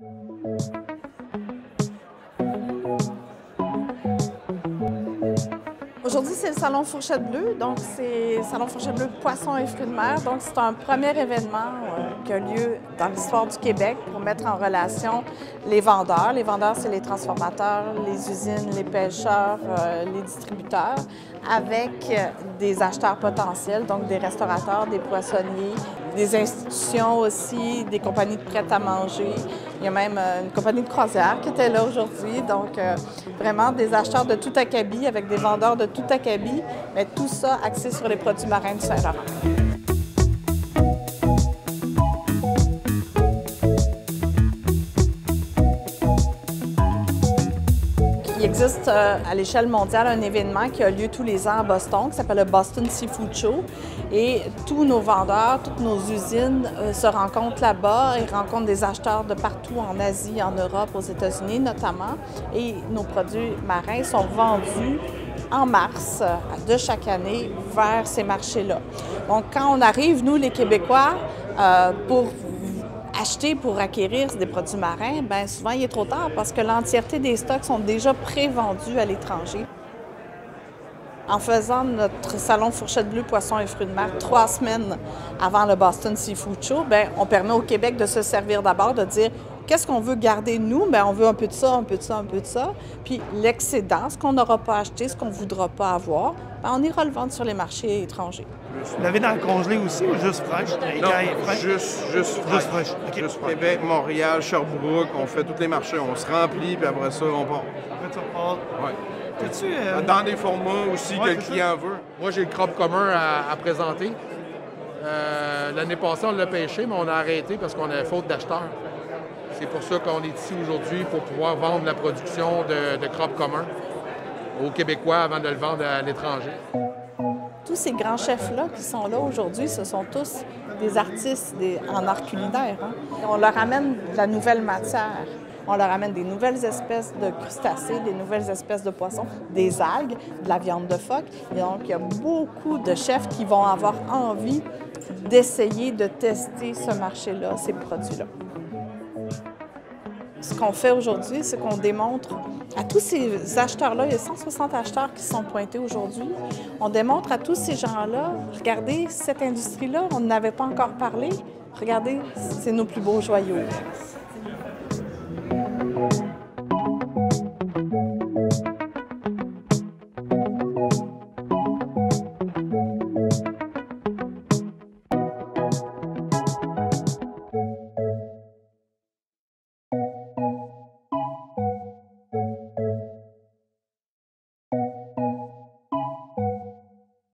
Aujourd'hui, c'est le Salon Fourchette Bleue, donc c'est Salon Fourchette Bleue Poissons et fruits de mer. Donc, c'est un premier événement qui a lieu dans l'histoire du Québec pour mettre en relation les vendeurs. Les vendeurs, c'est les transformateurs, les usines, les pêcheurs, les distributeurs, avec des acheteurs potentiels, donc des restaurateurs, des poissonniers, des institutions aussi, des compagnies de prêt-à-manger. Il y a même une compagnie de croisière qui était là aujourd'hui. Donc, vraiment des acheteurs de tout acabit avec des vendeurs de tout acabit, mais tout ça axé sur les produits marins du Saint-Laurent. Il existe à l'échelle mondiale un événement qui a lieu tous les ans à Boston, qui s'appelle le Boston Seafood Show. Et tous nos vendeurs, toutes nos usines se rencontrent là-bas. Ils rencontrent des acheteurs de partout en Asie, en Europe, aux États-Unis notamment. Et nos produits marins sont vendus en mars de chaque année vers ces marchés-là. Donc, quand on arrive, nous, les Québécois, pour acheter, pour acquérir des produits marins, bien souvent, il est trop tard parce que l'entièreté des stocks sont déjà pré-vendus à l'étranger. En faisant notre salon Fourchette Bleue, Poissons et fruits de mer 3 semaines avant le Boston Seafood Show, bien, on permet au Québec de se servir d'abord, de dire qu'est-ce qu'on veut garder nous? Bien, on veut un peu de ça, un peu de ça, un peu de ça. Puis l'excédent, ce qu'on n'aura pas acheté, ce qu'on ne voudra pas avoir, bien, on ira le vendre sur les marchés étrangers. Vous l'avez dans le congelé aussi ou juste fraîche? Non, juste fraîche. Okay. Juste Québec, Montréal, Sherbrooke, on fait tous les marchés, on se remplit, puis après ça, on part. Après, tu repars. Ouais. T'as-tu, Dans des formats aussi que le client veut. Moi, j'ai le crabe commun à présenter. L'année passée, on l'a pêché, mais on a arrêté parce qu'on avait faute d'acheteurs. C'est pour ça qu'on est ici aujourd'hui, pour pouvoir vendre la production de crabe commun aux Québécois avant de le vendre à l'étranger. Tous ces grands chefs-là qui sont là aujourd'hui, ce sont tous des artistes en art culinaire. Hein? On leur amène de la nouvelle matière. On leur amène des nouvelles espèces de crustacés, des nouvelles espèces de poissons, des algues, de la viande de phoque. Et donc, il y a beaucoup de chefs qui vont avoir envie d'essayer de tester ce marché-là, ces produits-là. Ce qu'on fait aujourd'hui, c'est qu'on démontre à tous ces acheteurs-là, il y a 160 acheteurs qui sont pointés aujourd'hui, on démontre à tous ces gens-là, regardez, cette industrie-là, on n'avait pas encore parlé, regardez, c'est nos plus beaux joyaux.